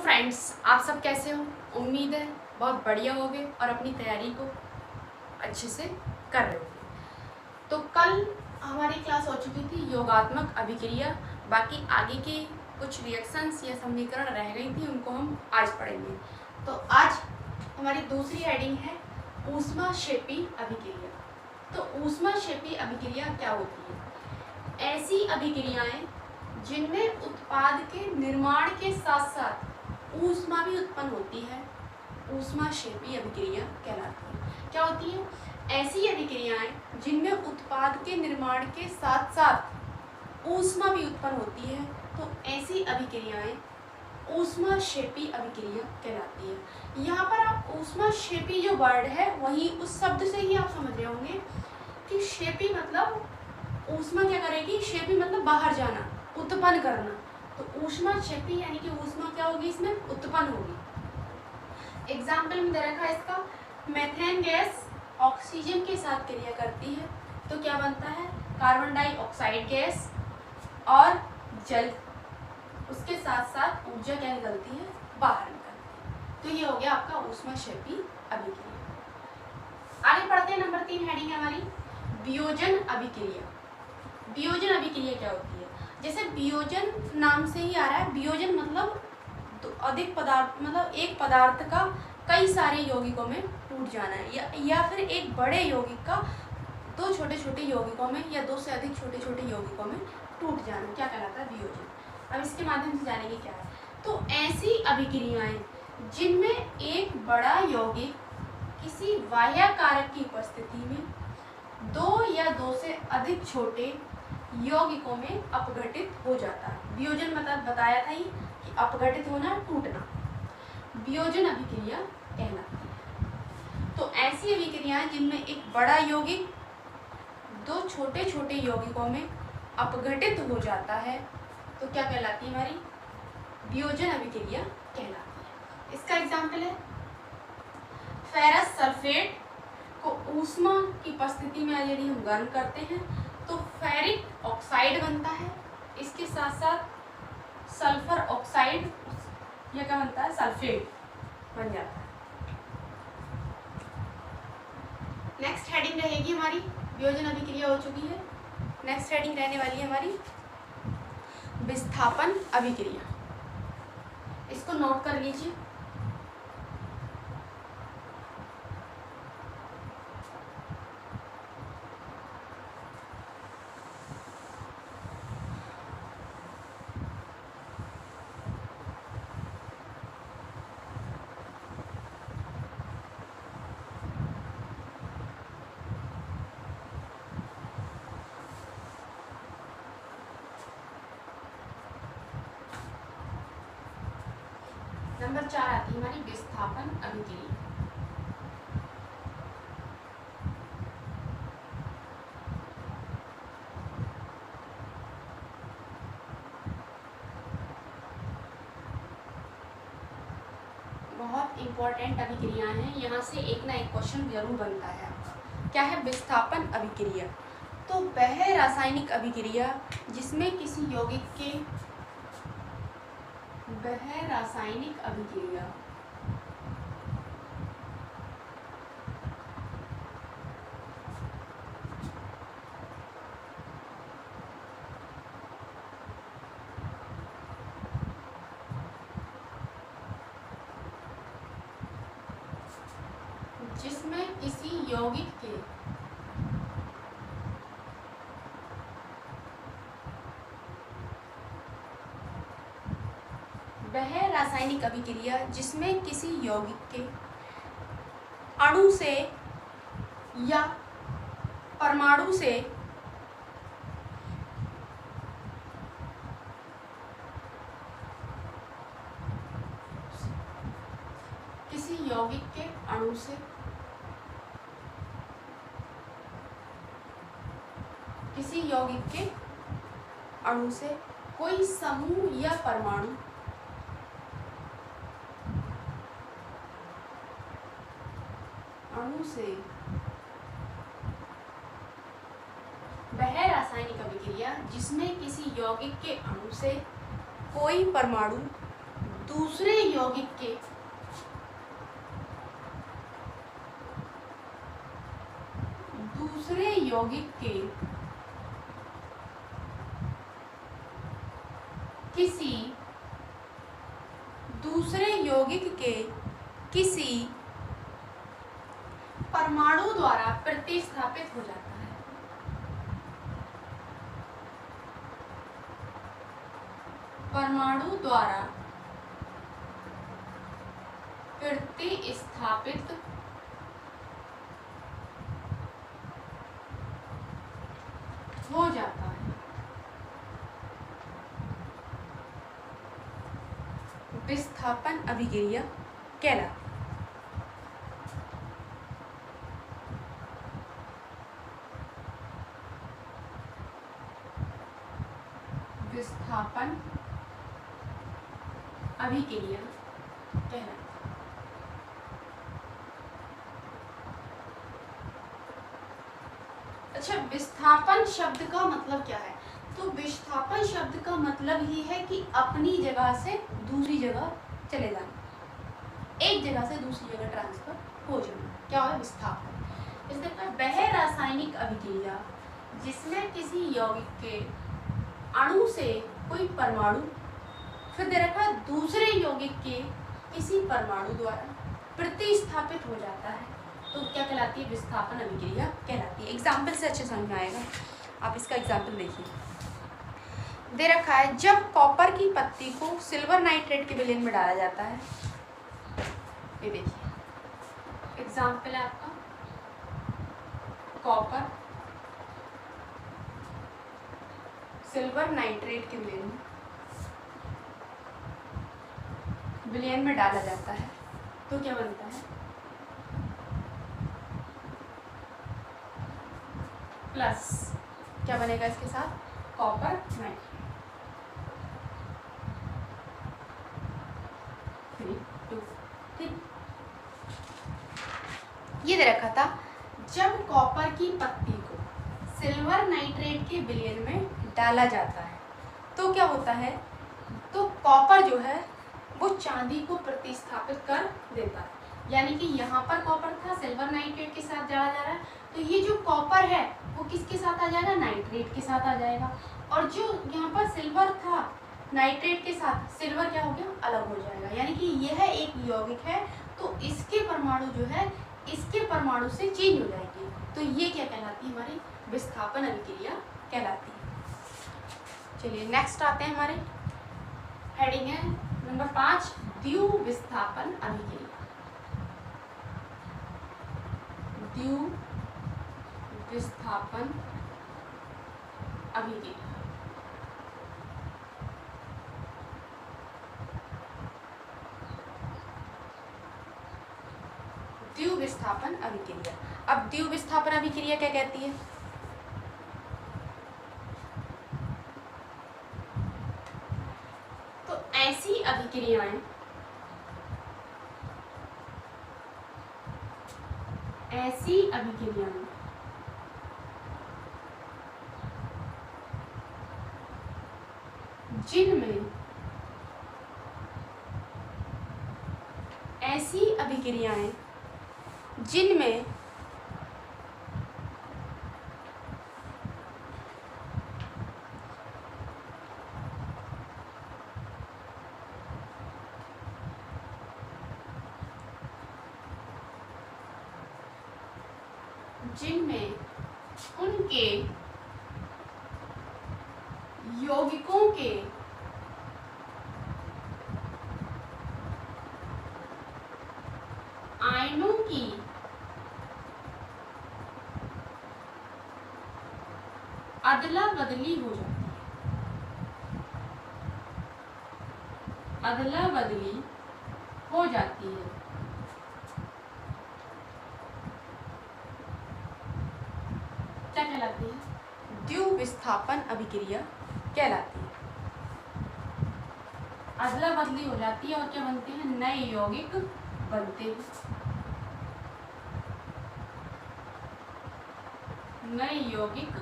Friends, आप सब कैसे हो? उम्मीद है बहुत बढ़िया होगे और अपनी तैयारी को अच्छे से कर रहे होगे। तो कल हमारी क्लास हो चुकी थी योगात्मक अभिक्रिया। बाकी आगे के कुछ रिएक्शंस या समीकरण रह गई थी, उनको हम आज पढ़ेंगे। तो आज हमारी दूसरी हेडिंग है ऊष्माक्षेपी अभिक्रिया। तो ऊष्माक्षेपी अभिक्रिया क्या होती है? ऐसी अभिक्रियाएं जिनमें उत्पाद के निर्माण के साथ साथ ऊष्मा भी उत्पन्न होती है, ऊष्माक्षेपी अभिक्रिया कहलाती है। क्या होती है? ऐसी अभिक्रियाएं जिनमें उत्पाद के निर्माण के साथ साथ ऊष्मा भी उत्पन्न होती है, तो ऐसी अभिक्रियाएं ऊष्माक्षेपी अभिक्रिया कहलाती है। यहाँ पर आप ऊष्माक्षेपी जो वर्ड है वही उस शब्द से ही आप समझ रहे होंगे कि क्षेपी मतलब ऊष्मा क्या करेगी, क्षेपी मतलब बाहर जाना, उत्पन्न करना। तो ऊष्माक्षेपी यानी कि ऊष्मा क्या होगी, इसमें उत्पन्न होगी। एग्जाम्पल में दे रखा है इसका, मेथेन गैस ऑक्सीजन के साथ क्रिया करती है तो क्या बनता है, कार्बन डाइऑक्साइड गैस और जल, उसके साथ साथ ऊर्जा क्या निकलती है, बाहर निकलती है। तो ये हो गया आपका ऊष्माक्षेपी अभिक्रिया। आगे बढ़ते हैं, नंबर 3 हेडिंग है हमारी वियोजन अभिक्रिया। वियोजन अभिक्रिया क्या होती है? जैसे वियोजन नाम से ही आ रहा है, वियोजन मतलब तो अधिक पदार्थ, मतलब एक पदार्थ का कई सारे यौगिकों में टूट जाना है, या फिर एक बड़े यौगिक का दो छोटे छोटे यौगिकों में या दो से अधिक छोटे छोटे यौगिकों में टूट जाना, क्या कहलाता है, वियोजन। अब इसके माध्यम से जानेंगे क्या है। तो ऐसी अभिक्रियाएं जिनमें एक बड़ा यौगिक किसी बाह्य कारक की उपस्थिति में दो या दो से अधिक छोटे यौगिकों में अपघटित हो जाता है। वियोजन मतलब बताया था ही कि अपघटित होना, टूटना, वियोजन अभिक्रिया कहलाती है। तो ऐसी अभिक्रियाएं जिनमें एक बड़ा यौगिक दो छोटे छोटे यौगिकों में अपघटित हो जाता है तो क्या कहलाती है, हमारी वियोजन अभिक्रिया कहलाती है। इसका एग्जाम्पल है, फेरस सल्फेट को ऊष्मा की उपस्थिति में यदि हम गर्म करते हैं तो फेरिक ऑक्साइड बनता है, इसके साथ साथ सल्फर ऑक्साइड या क्या बनता है, सल्फेट बन जाता है। नेक्स्ट हेडिंग रहेगी हमारी, वियोजन अभिक्रिया हो चुकी है, नेक्स्ट हेडिंग रहने वाली है हमारी विस्थापन अभिक्रिया। इसको नोट कर लीजिए। नंबर 4 आती है हमारी विस्थापन अभिक्रिया। बहुत इंपॉर्टेंट अभिक्रियाएं हैं, यहाँ से एक ना एक क्वेश्चन जरूर बनता है आपका। क्या है विस्थापन अभिक्रिया? तो वह रासायनिक अभिक्रिया जिसमें किसी यौगिक के, वह रासायनिक अभिक्रिया जिसमें किसी यौगिक के वह रासायनिक अभिक्रिया जिसमें किसी यौगिक के अणु से या परमाणु से किसी यौगिक के अणु से किसी यौगिक के अणु से कोई समूह या परमाणु अणु से, वह रासायनिक अभिक्रिया जिसमें किसी यौगिक के अणु से कोई परमाणु दूसरे यौगिक के किसी परमाणु द्वारा प्रतिस्थापित हो जाता है। परमाणु द्वारा प्रतिस्थापित हो जाता है। विस्थापन अभिक्रिया कहलाती है। विस्थापन अभिक्रिया कहलाती है। अच्छा, विस्थापन शब्द का मतलब क्या है? तो विस्थापन शब्द का मतलब ही है कि अपनी जगह से दूसरी जगह चले जाना, एक जगह से दूसरी जगह ट्रांसफर हो जाना, क्या है विस्थापन। इस तरह वह रासायनिक अभिक्रिया जिसमें किसी यौगिक के अणु से कोई परमाणु फिर दे रखा दूसरे यौगिक के किसी परमाणु द्वारा प्रतिस्थापित हो जाता है, तो क्या कहलाती है? विस्थापन अभिक्रिया कहलाती है। एग्जाम्पल से अच्छे समझ में आएगा। आप इसका एग्जाम्पल देखिए, दे रखा है जब कॉपर की पत्ती को सिल्वर नाइट्रेट के विलयन में डाला जाता है। ये देखिए एग्जाम्पल है आपका, कॉपर सिल्वर नाइट्रेट के विलयन में डाला जाता है तो क्या बनता है? प्लस क्या बनेगा इसके साथ? Copper nitrate. 3, 2, 3। ये दे रखा था जब कॉपर की पत्ती को सिल्वर नाइट्रेट के विलयन में डाला जाता है तो क्या होता है? तो कॉपर जो है वो चांदी को प्रतिस्थापित कर देता है। यानी कि यहाँ पर कॉपर था, सिल्वर नाइट्रेट के साथ डाला जा रहा है, तो ये जो कॉपर है वो किसके साथ आ जाएगा? नाइट्रेट के साथ आ जाएगा। और जो यहाँ पर सिल्वर था नाइट्रेट के साथ, सिल्वर क्या हो गया? अलग हो जाएगा। यानी कि यह एक यौगिक है तो इसके परमाणु जो है इसके परमाणु से चेंज हो जाएगी, तो ये क्या कहलाती है? हमारी विस्थापन अभिक्रिया कहलाती है। चलिए नेक्स्ट आते हैं, हमारे हेडिंग है नंबर 5, द्विविस्थापन अभिक्रिया। द्विविस्थापन अभिक्रिया। द्विविस्थापन अभिक्रिया। अब द्विविस्थापन अभिक्रिया क्या कहती है? तो ऐसी अभिक्रियाएं जिनमें उनके यौगिकों के आयनों की अदला बदली हो जाती है। अदला बदली हो जाती है। क्या कहलाती है? द्विविस्थापन अभिक्रिया कहलाती है। अदला बदली हो जाती है और क्या बनते हैं? नए यौगिक बनते हैं। नए यौगिक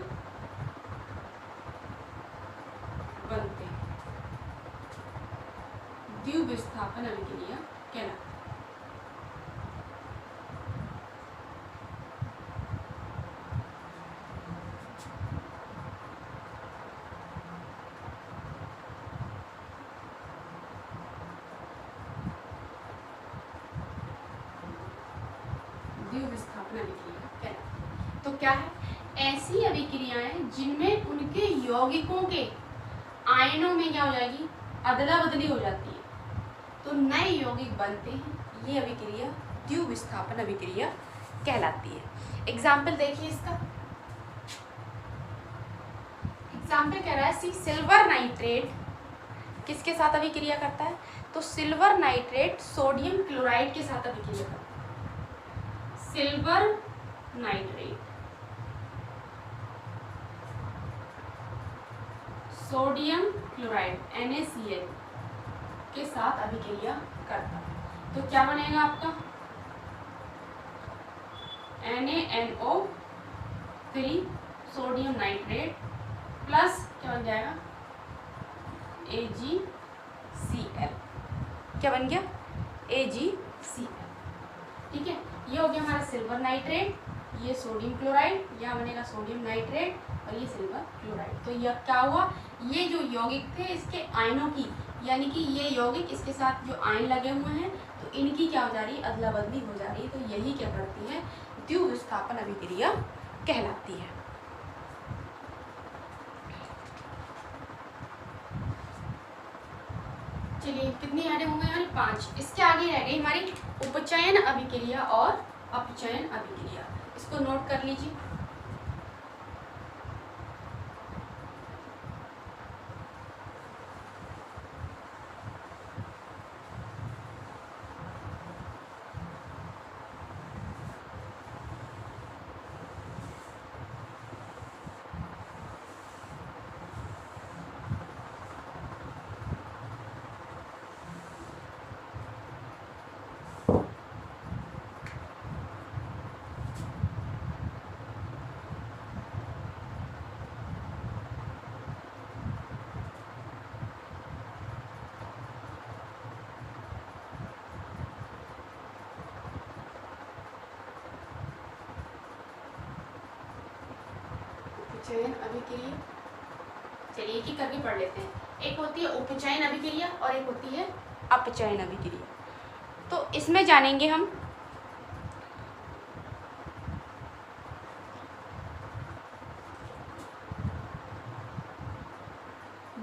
बनते हैं। द्विविस्थापन विस्थापन अभिक्रिया कहलाती है। विस्थापन अभिक्रिया कहलाती है। तो क्या है? ऐसी अभिक्रियाएं जिनमें उनके यौगिकों के आयनों में क्या हो जाएगी? अदला बदली हो जाती है, तो नए यौगिक बनते हैं। ये अभिक्रिया द्वितीय विस्थापन अभिक्रिया कहलाती है। एग्जाम्पल देखिए इसका। एग्जाम्पल कह रहा है सिल्वर नाइट्रेट किसके साथ अभिक्रिया करता है? तो सिल्वर नाइट्रेट सोडियम क्लोराइड के साथ अभिक्रिया करता है। Silver nitrate sodium chloride NaCl के साथ अभिक्रिया करता है। तो क्या बनेगा आपका? NaNO3 सोडियम नाइट्रेट प्लस क्या बन जाएगा? AgCl। क्या बन गया? AgCl। ठीक है, ये हो गया हमारा सिल्वर नाइट्रेट, ये सोडियम क्लोराइड, यहाँ बनेगा सोडियम नाइट्रेट और ये सिल्वर क्लोराइड। तो यह क्या हुआ? ये जो यौगिक थे इसके आयनों की, यानी कि ये यौगिक इसके साथ जो आयन लगे हुए हैं तो इनकी क्या हो जा रही है? अदला बदली हो जा रही है। तो यही क्या करती है? द्वितीय विस्थापन अभिक्रिया कहलाती है। चलिए कितनी हेडिंग हो गई हमारी? 5। इसके आगे रह गई हमारी उपचयन अभिक्रिया और अपचयन अभिक्रिया। इसको नोट कर लीजिए। उपचयन अभिक्रिया, चलिए एक ही करके पढ़ लेते हैं। एक होती है उपचयन अभिक्रिया और एक होती है अपचयन अभिक्रिया। तो इसमें जानेंगे हम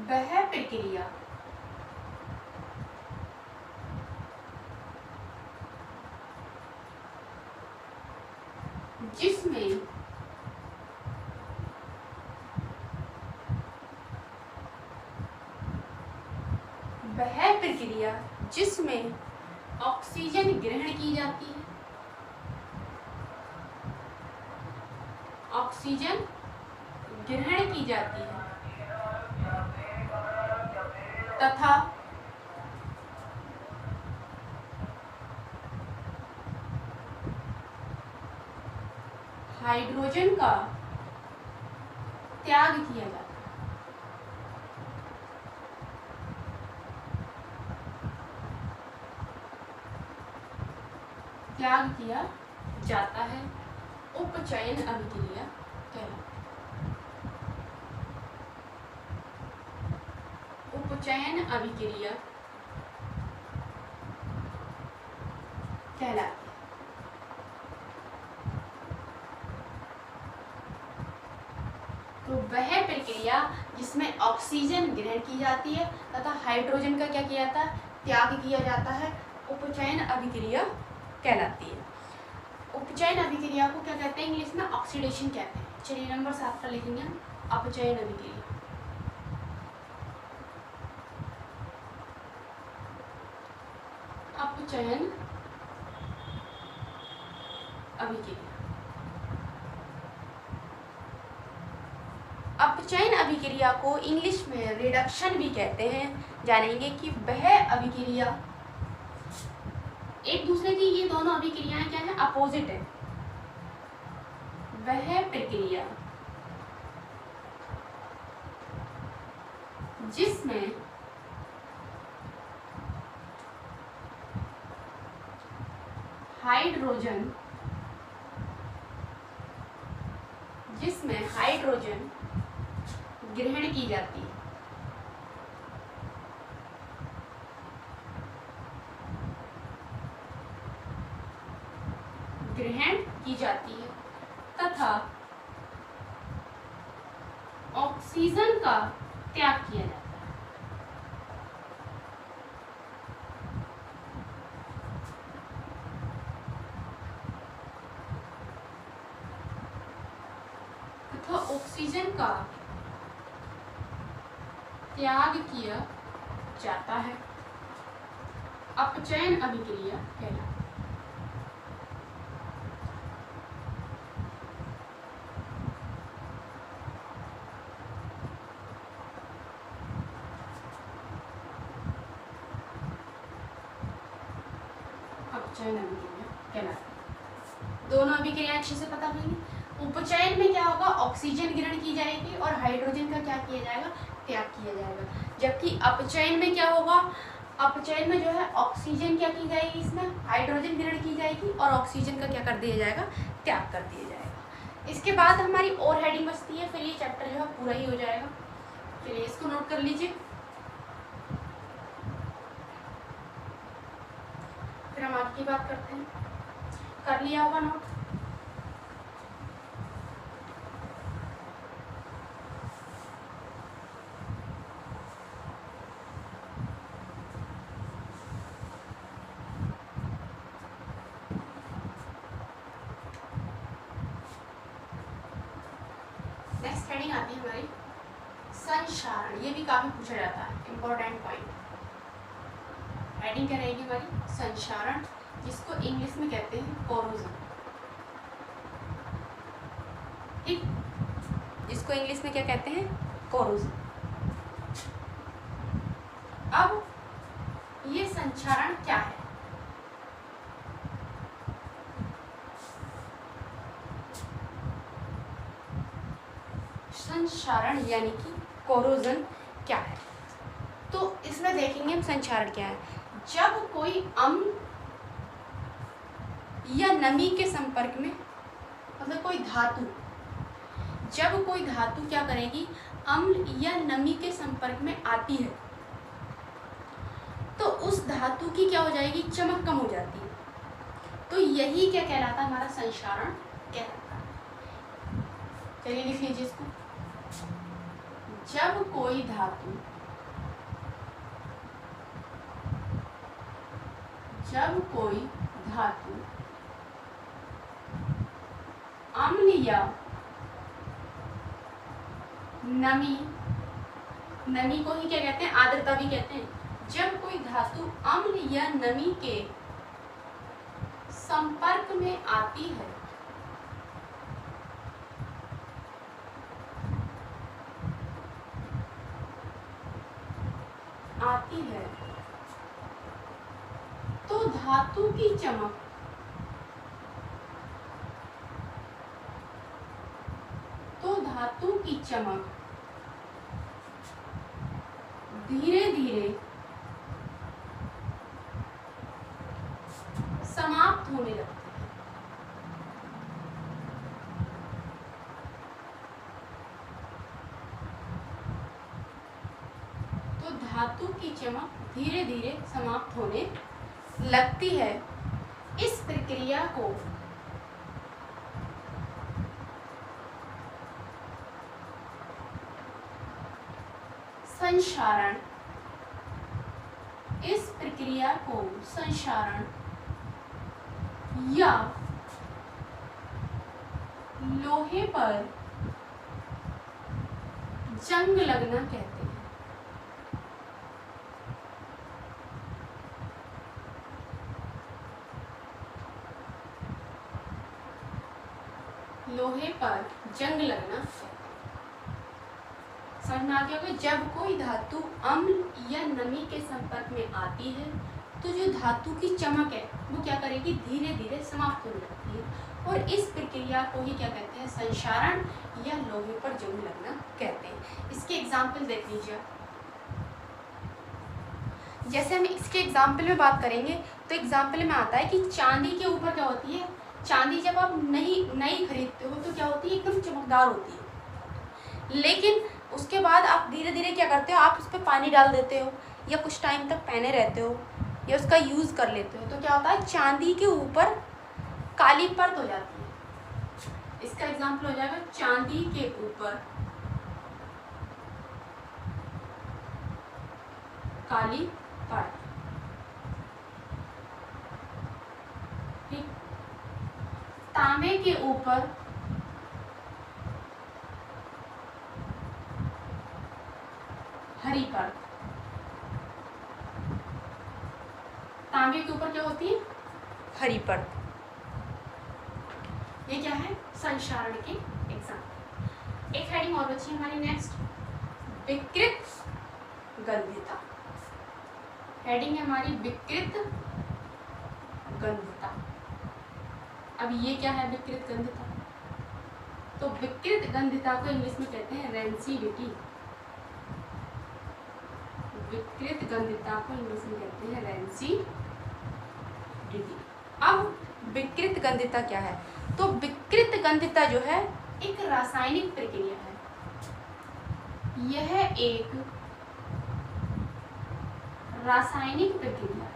वह प्रक्रिया जिसमें जिसमें ऑक्सीजन ग्रहण की जाती है, ऑक्सीजन ग्रहण की जाती है तथा हाइड्रोजन का त्याग किया जाता है। त्याग किया जाता है, उपचयन अभिक्रिया कहलाती है। उपचयन अभिक्रिया कहलाती है। तो वह प्रक्रिया जिसमें ऑक्सीजन ग्रहण की जाती है तथा हाइड्रोजन का क्या किया जाता है? त्याग किया जाता है, उपचयन अभिक्रिया कहलाती है। उपचयन अभिक्रिया को क्या कहते हैं? इंग्लिश में ऑक्सीडेशन कहते हैं। चलिए नंबर 7 पर लिखेंगे अपचयन अभिक्रिया। अपचयन अभिक्रिया। अपचयन अभिक्रिया को इंग्लिश में रिडक्शन भी कहते हैं। जानेंगे कि वह अभिक्रिया एक दूसरे की, ये दोनों अभिक्रियाएं क्या है? अपोजिट है। वह प्रक्रिया जिसमें हाइड्रोजन जिसमें हाइड्रोजन ग्रहण की जाती है, तथा ऑक्सीजन का त्याग किया जाता है। तथा ऑक्सीजन का त्याग किया जाता है, अपचयन अभिक्रिया कहलाती है। अपचयन अभिक्रिया कहलाती है। दोनों अभिक्रिया अच्छे से पता करेंगे। उपचयन में क्या होगा, ऑक्सीजन ग्रहण की जाएगी और हाइड्रोजन का क्या किया जाएगा, त्याग किया जाएगा। जबकि अपचयन में क्या होगा, अपचयन में जो है ऑक्सीजन क्या की जाएगी, इसमें हाइड्रोजन ग्रहण की जाएगी और ऑक्सीजन का क्या कर दिया जाएगा, त्याग कर दिया जाएगा। इसके बाद हमारी और हेडिंग बचती है, फिर ये चैप्टर जो है पूरा ही हो जाएगा। चलिए इसको नोट कर लीजिए, फिर हम आगे की बात करते हैं। कर लिया होगा नोट? नेक्स्ट हेडिंग आती है हमारी संक्षारण। ये भी काफी पूछा जाता है, इंपॉर्टेंट पॉइंट। हेडिंग क्या रहेगी हमारी, संक्षारण, जिसको इंग्लिश में कहते हैं कोरोजन। ठीक, जिसको इंग्लिश में क्या कहते हैं, कोरोजन। अब ये संक्षारण क्या है? संक्षारण यानी कि कोरोजन क्या है? तो इसमें देखेंगे हम संक्षारण क्या है। जब कोई अम्ल या नमी के संपर्क में, मतलब कोई धातु, जब कोई धातु क्या करेगी, अम्ल या नमी के संपर्क में आती है, तो उस धातु की क्या हो जाएगी, चमक कम हो जाती है। तो यही क्या कहलाता है, हमारा संक्षारण कहलाता है। चलिए लिख लीजिए इसको। जब कोई धातु, जब कोई धातु अम्ल या नमी, नमी को ही क्या कहते हैं, आर्द्रता भी कहते हैं। जब कोई धातु अम्ल या नमी के संपर्क में आती है, तो धातु की चमक, धीरे धीरे समाप्त होने लगती है। तो धातु की चमक धीरे धीरे समाप्त होने लगती है। इस प्रक्रिया को संक्षारण, इस प्रक्रिया को संक्षारण या लोहे पर जंग लगना कहते हैं। लोहे पर जंग लगना, समझ में आ गया होगा। जब कोई धातु अम्ल या नमी के संपर्क में आती है, तो जो धातु की चमक है वो क्या करेगी, धीरे धीरे समाप्त होने लगती है। और इस प्रक्रिया को ही क्या कहते हैं, संक्षारण या लोहे पर जंग लगना कहते हैं। इसके एग्जाम्पल देख लीजिए। जैसे हम इसके एग्जाम्पल में बात करेंगे तो एग्जाम्पल में आता है कि चांदी के ऊपर क्या होती है, चांदी जब आप नई खरीदते हो तो क्या होती है, एकदम चमकदार होती है। लेकिन उसके बाद आप धीरे धीरे क्या करते हो, आप उस पर पानी डाल देते हो या कुछ टाइम तक पहने रहते हो या उसका यूज़ कर लेते हो, तो क्या होता है, चांदी के ऊपर काली परत हो जाती है। इसका एग्जाम्पल हो जाएगा चांदी के ऊपर काली परत। ठीक, तांबे के ऊपर हरी परत। तांबे के ऊपर क्या होती है, हरी परत। ये क्या है, संक्षारण के एग्जाम्पल। एक हेडिंग और बची हमारी नेक्स्ट, विकृत गंधिता। हेडिंग है हमारी विकृत गंधिता। अब ये क्या है विकृत गंधिता, तो विकृत गंधिता को इंग्लिश में कहते हैं रेंसिडिटी। विकृत गंधिता को इंग्लिश में कहते हैं रेंसिडिटी। अब विकृत गंधिता क्या है, तो विकृत गंधिता जो है एक रासायनिक प्रक्रिया है। यह एक रासायनिक प्रक्रिया है।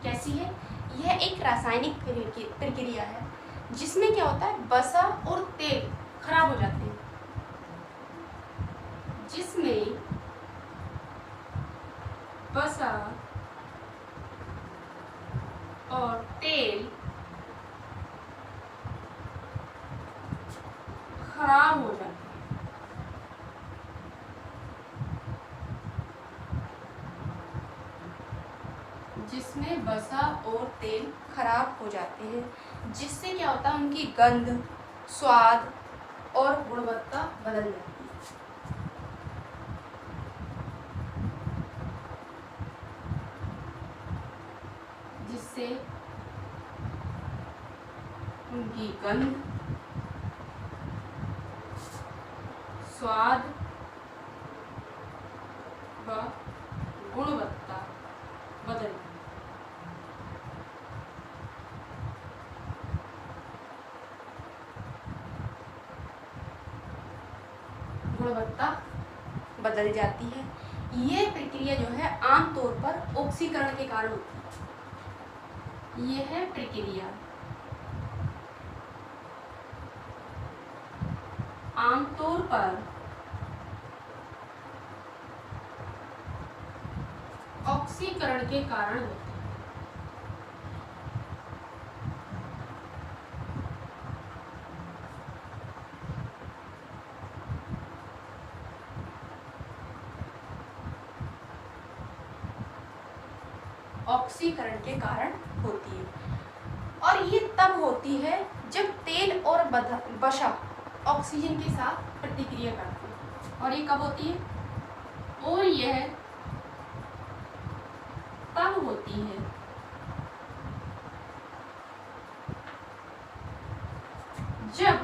कैसी है, यह एक रासायनिक प्रक्रिया है जिसमें क्या होता है, वसा और तेल खराब हो जाते हैं, जिसमें वसा और तेल खराब हो जाते हैं। जिसमें वसा और तेल खराब हो जाते हैं, जिससे क्या होता है, उनकी गंध, स्वाद और गुणवत्ता बदल जाती है। जिससे उनकी गंध, स्वाद व गुणवत्ता बदल। गुणवत्ता बदल जाती है। यह प्रक्रिया जो है आमतौर पर ऑक्सीकरण के कारण होती है। यह प्रक्रिया आमतौर पर ऑक्सीकरण के कारण होती है। ऑक्सीकरण के कारण होती है, और ये तब होती है जब तेल और वसा ऑक्सीजन के साथ प्रतिक्रिया करते हैं। और ये कब होती है, और यह तब होती है जब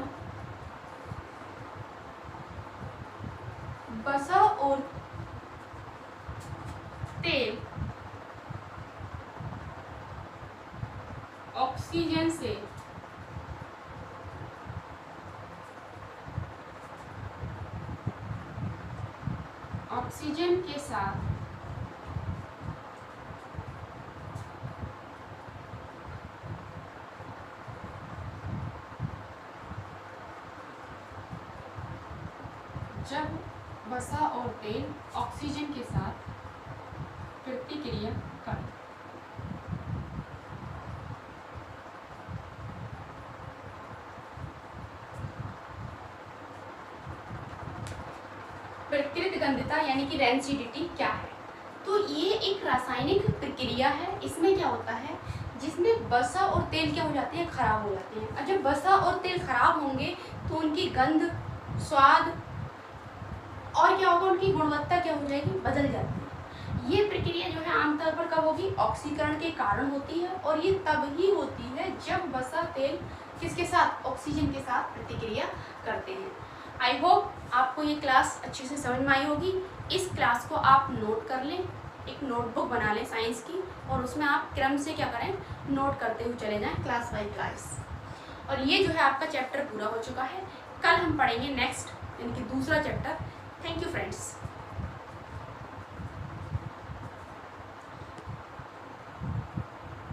वसा और तेल ऑक्सीजन से ऑक्सीजन के साथ जब वसा और तेल ऑक्सीजन के साथ प्रतिक्रिया करें। विकृत गंधिता यानी कि रेंसिडिटी क्या है, तो ये एक रासायनिक प्रक्रिया है। इसमें क्या होता है, जिसमें वसा और तेल क्या हो जाते हैं, खराब हो जाते हैं। और जब वसा और तेल खराब होंगे तो उनकी गंध, स्वाद और क्या होगा, उनकी गुणवत्ता क्या हो जाएगी, बदल जाती है। ये प्रक्रिया जो है आमतौर पर कब होगी, ऑक्सीकरण के कारण होती है, और ये तब ही होती है जब वसा तेल किसके साथ, ऑक्सीजन के साथ प्रतिक्रिया करते हैं। आई होप आपको ये क्लास अच्छे से समझ में आई होगी। इस क्लास को आप नोट कर लें, एक नोटबुक बना लें साइंस की, और उसमें आप क्रम से क्या करें, नोट करते हुए चले जाएं क्लास बाय क्लास। और ये जो है आपका चैप्टर पूरा हो चुका है। कल हम पढ़ेंगे नेक्स्ट, यानी कि दूसरा चैप्टर। Thank you friends.